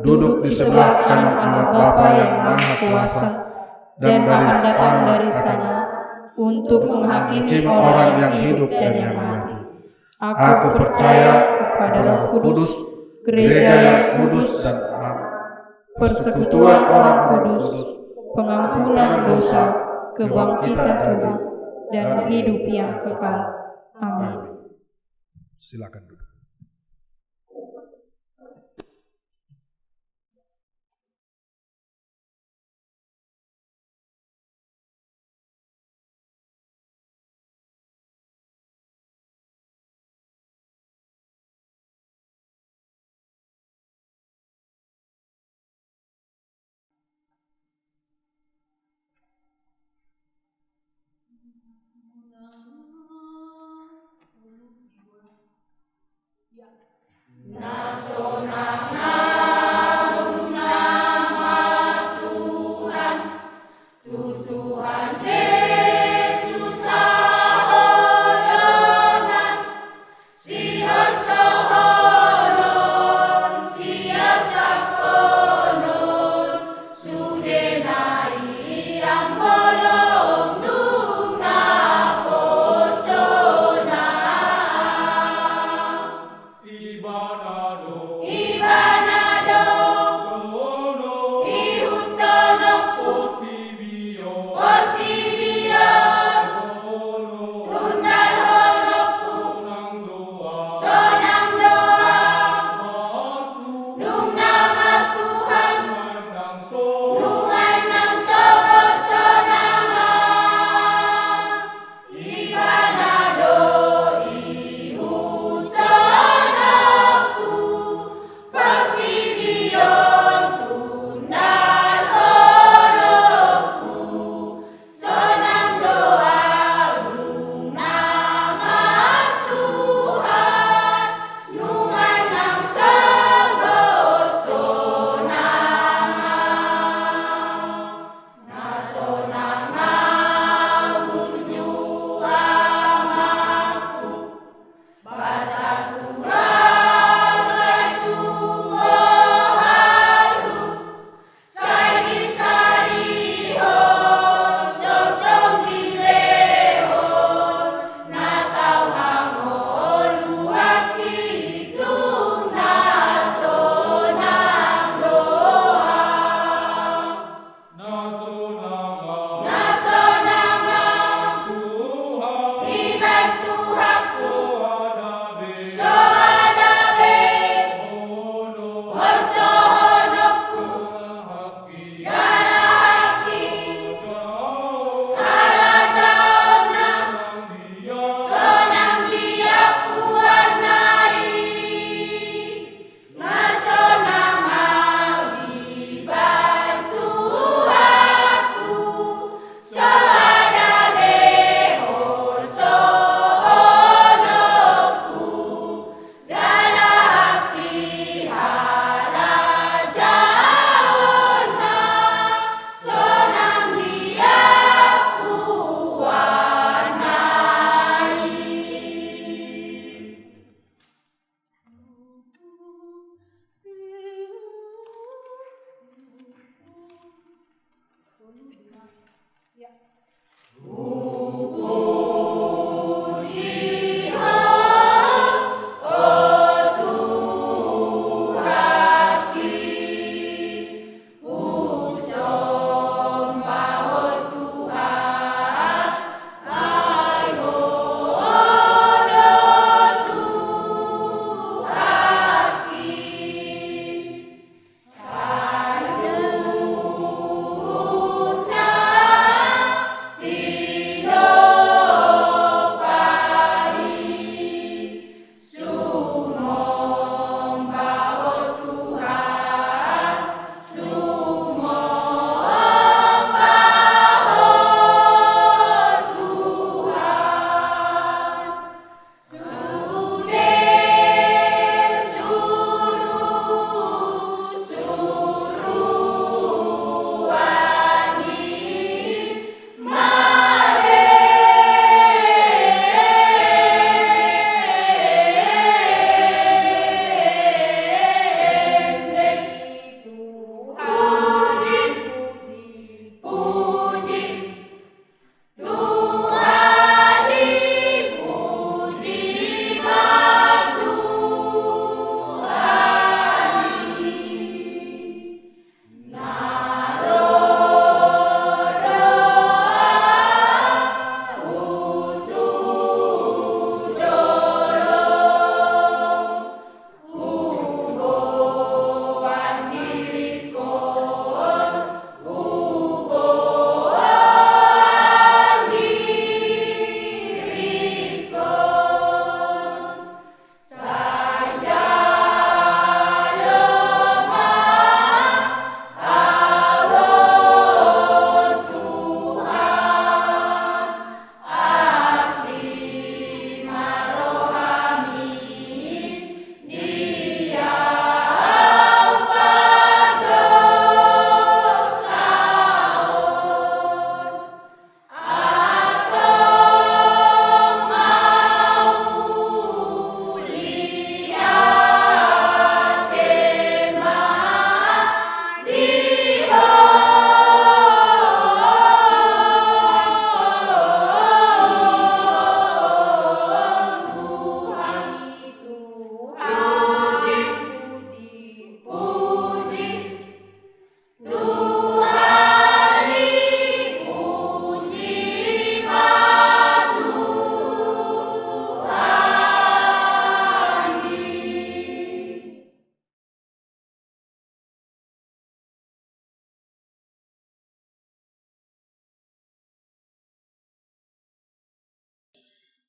duduk di sebelah kanan Allah Bapa yang Maha Kuasa, dan dari sana untuk menghakimi orang yang hidup dan yang mati. Aku percaya kepada Roh Kudus, gereja yang kudus dan am, persekutuan orang kudus, pengampunan dosa, kebangkitan tubuh, dan hidup yang kekal. Amin. Silakan duduk.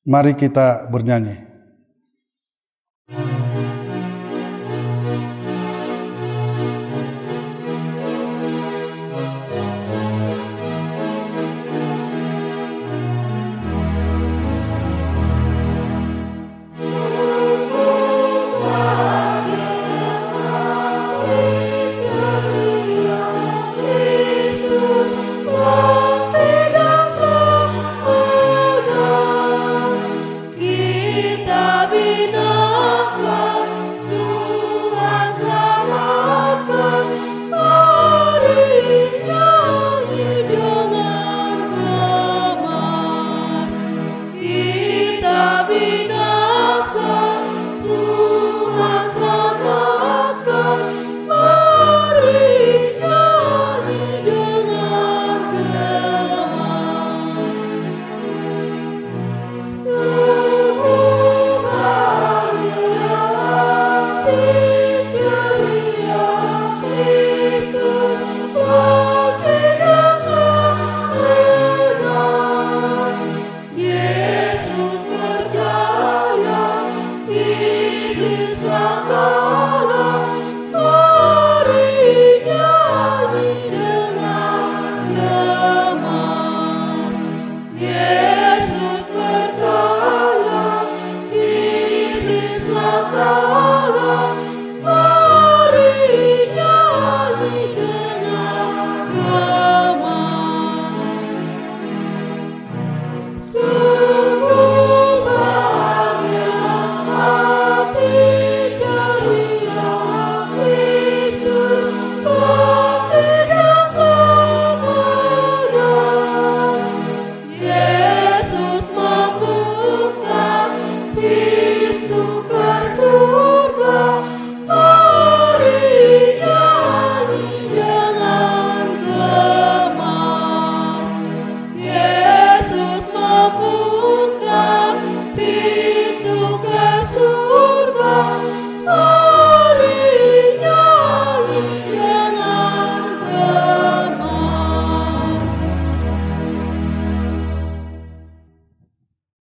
Mari kita bernyanyi.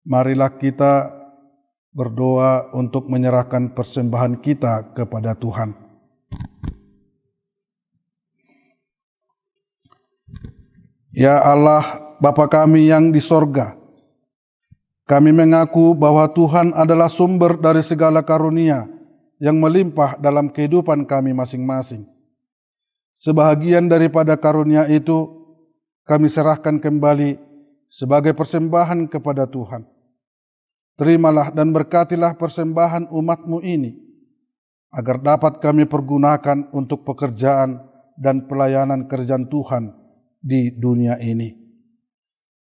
Marilah kita berdoa untuk menyerahkan persembahan kita kepada Tuhan. Ya Allah, Bapa kami yang di sorga, kami mengaku bahwa Tuhan adalah sumber dari segala karunia yang melimpah dalam kehidupan kami masing-masing. Sebahagian daripada karunia itu kami serahkan kembali sebagai persembahan kepada Tuhan. Terimalah dan berkatilah persembahan umat-Mu ini, agar dapat kami pergunakan untuk pekerjaan dan pelayanan kerjaan Tuhan di dunia ini.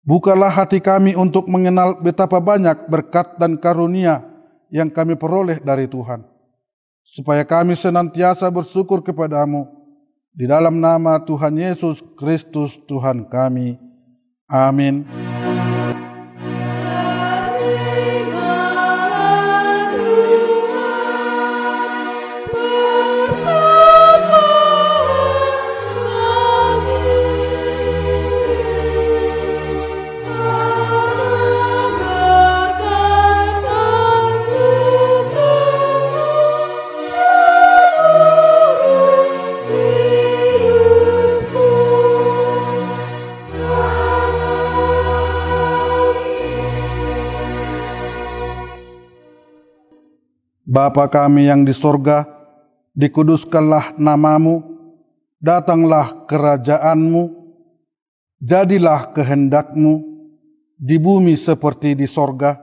Bukalah hati kami untuk mengenal betapa banyak berkat dan karunia yang kami peroleh dari Tuhan, supaya kami senantiasa bersyukur kepadamu, di dalam nama Tuhan Yesus Kristus Tuhan kami. Amin. Bapa kami yang di sorga, dikuduskanlah namamu, datanglah kerajaanmu, jadilah kehendakmu, di bumi seperti di sorga.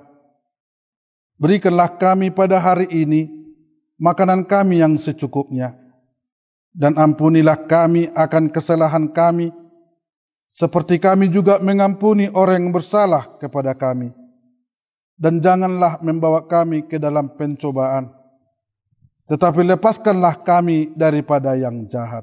Berikanlah kami pada hari ini makanan kami yang secukupnya, dan ampunilah kami akan kesalahan kami, seperti kami juga mengampuni orang yang bersalah kepada kami. Dan janganlah membawa kami ke dalam pencobaan, tetapi lepaskanlah kami daripada yang jahat.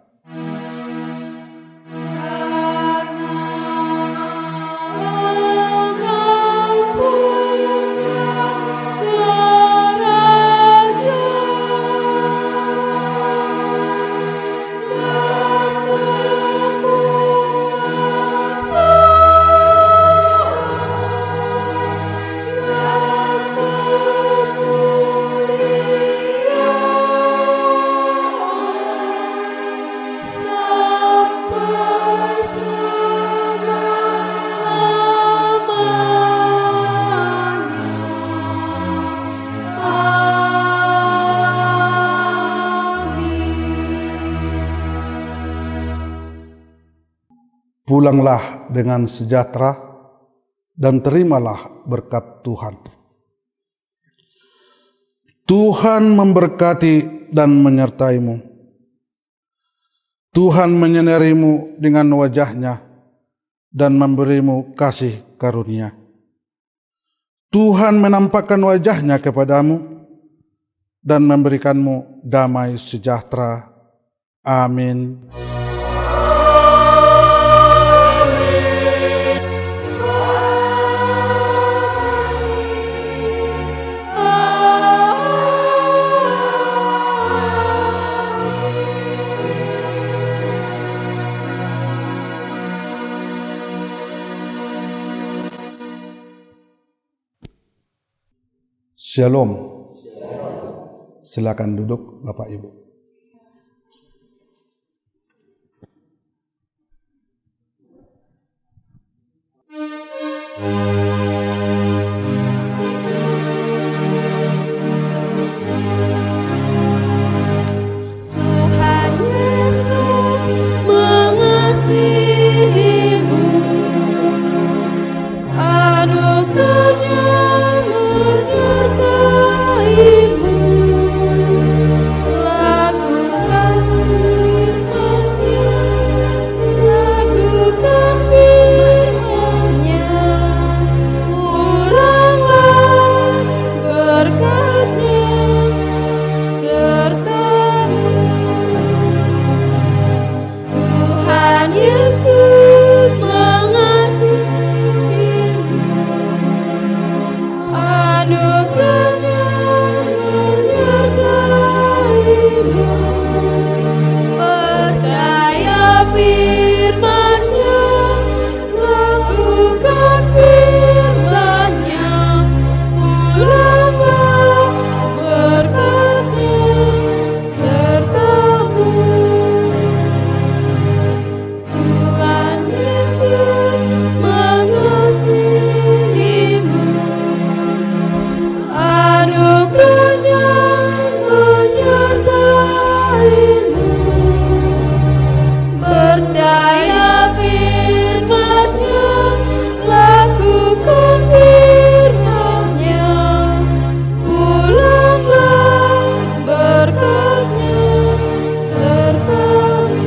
pulanglah dengan sejahtera dan terimalah berkat Tuhan. Tuhan memberkati dan menyertaimu. Tuhan menyinarimu dengan wajah-Nya dan memberimu kasih karunia. Tuhan menampakkan wajah-Nya kepadamu dan memberikanmu damai sejahtera. Amin. Shalom. Silakan duduk Bapak Ibu.
Tuhan Yesus mengasihimu, anugerah-Nya menyertaimu. Lakukan firman-Nya, lakukan firman-Nya. Uranglah berkat-Nya sertamu. Tuhan Yesus mengasihimu, anugerah-Nya menyertaimu. Percaya firman-Nya, lakukan firman-Nya. Uranglah berkat-Nya sertamu. Tuhan Yesus mengasihimu, anugerah-Nya menyertaimu. Percaya firman-Nya, lakukan firman-Nya. Pulanglah berkat-Nya sertamu.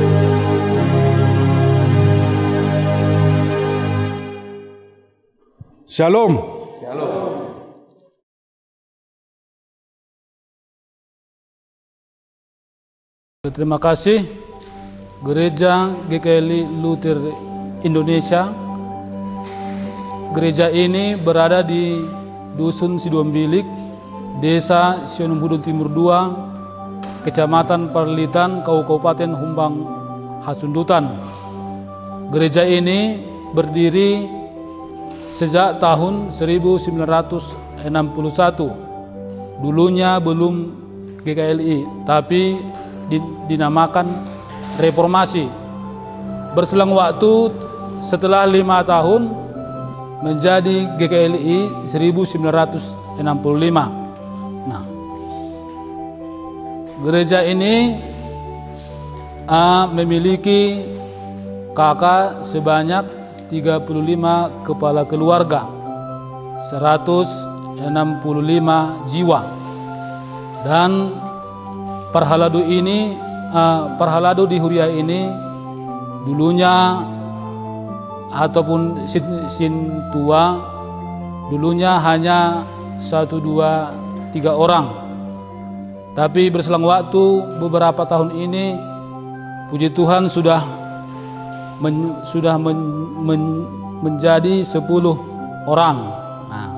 Shalom.
Terima kasih Gereja GKLI Luther Indonesia. Gereja ini berada di Dusun Sidombilik, Desa Sionumhudun Timur 2, Kecamatan Perlitan, Kabupaten Humbang Hasundutan. Gereja ini berdiri sejak tahun 1961. Dulunya belum GKLI, tapi dinamakan Reformasi. Berselang waktu setelah 5 tahun menjadi GKLI 1965. Nah, gereja ini memiliki kakak sebanyak 35 kepala keluarga, 165 jiwa. Dan Parhaladu di Huria ini dulunya ataupun Sintua dulunya hanya 1, 2, 3 orang. Tapi berselang waktu beberapa tahun ini, puji Tuhan sudah menjadi 10 orang. Nah,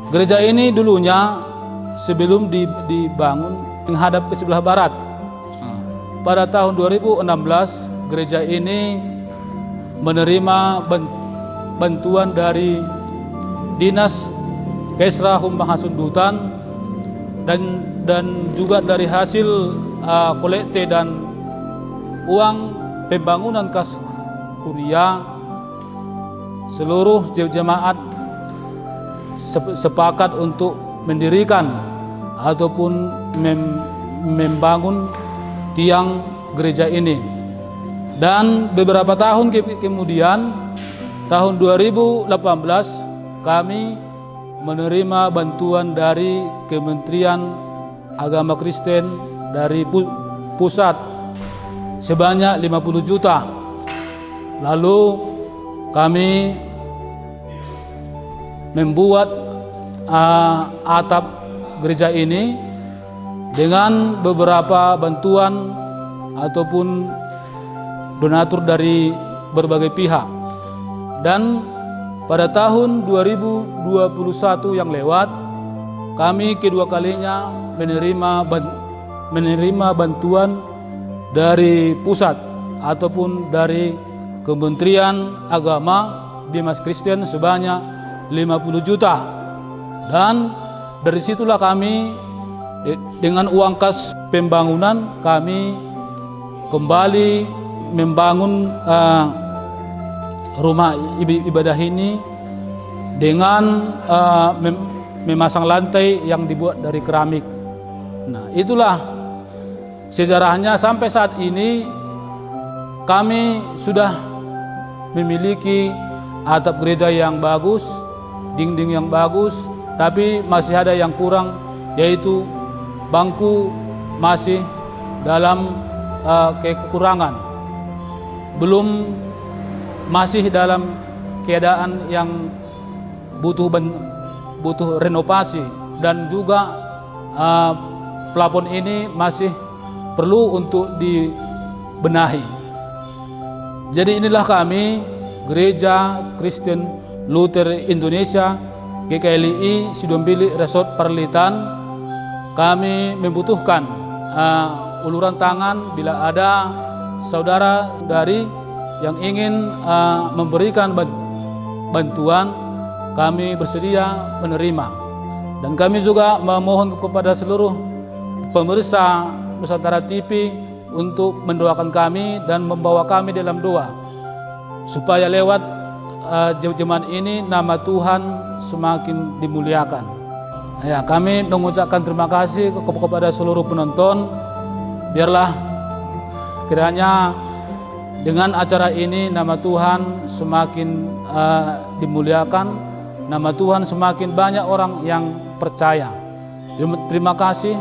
gereja ini dulunya sebelum dibangun menghadap ke sebelah barat. Pada tahun 2016 gereja ini menerima bantuan dari Dinas Kesra Humbang Hasundutan dan juga dari hasil kolekte dan uang pembangunan Kas Huria, seluruh jemaat sepakat untuk mendirikan ataupun membangun tiang gereja ini. Dan beberapa tahun kemudian, tahun 2018, kami menerima bantuan dari Kementerian Agama Kristen dari pusat sebanyak 50 juta. Lalu kami membuat atap gereja ini dengan beberapa bantuan ataupun donatur dari berbagai pihak. Dan pada tahun 2021 yang lewat, kami kedua kalinya menerima bantuan dari pusat ataupun dari Kementerian Agama Bimas Kristen sebanyak 50 juta. Dan dari situlah kami dengan uang kas pembangunan kami kembali membangun rumah ibadah ini dengan memasang lantai yang dibuat dari keramik. Nah, itulah sejarahnya sampai saat ini kami sudah memiliki atap gereja yang bagus, dinding yang bagus, tapi masih ada yang kurang, yaitu bangku masih dalam kekurangan, belum masih dalam keadaan yang butuh renovasi, dan juga plafon ini masih perlu untuk dibenahi. Jadi inilah kami, Gereja Kristen Luther Indonesia GKLI Sidombili Resort Perlitan. Kami membutuhkan uluran tangan bila ada saudara-saudari yang ingin memberikan bantuan. Kami bersedia menerima, dan kami juga memohon kepada seluruh pemirsa Nusantara TV untuk mendoakan kami dan membawa kami dalam doa supaya lewat jemaat ini nama Tuhan semakin dimuliakan. Ya, kami mengucapkan terima kasih kepada seluruh penonton. Biarlah kiranya dengan acara ini nama Tuhan semakin dimuliakan, nama Tuhan semakin banyak orang yang percaya. Terima kasih.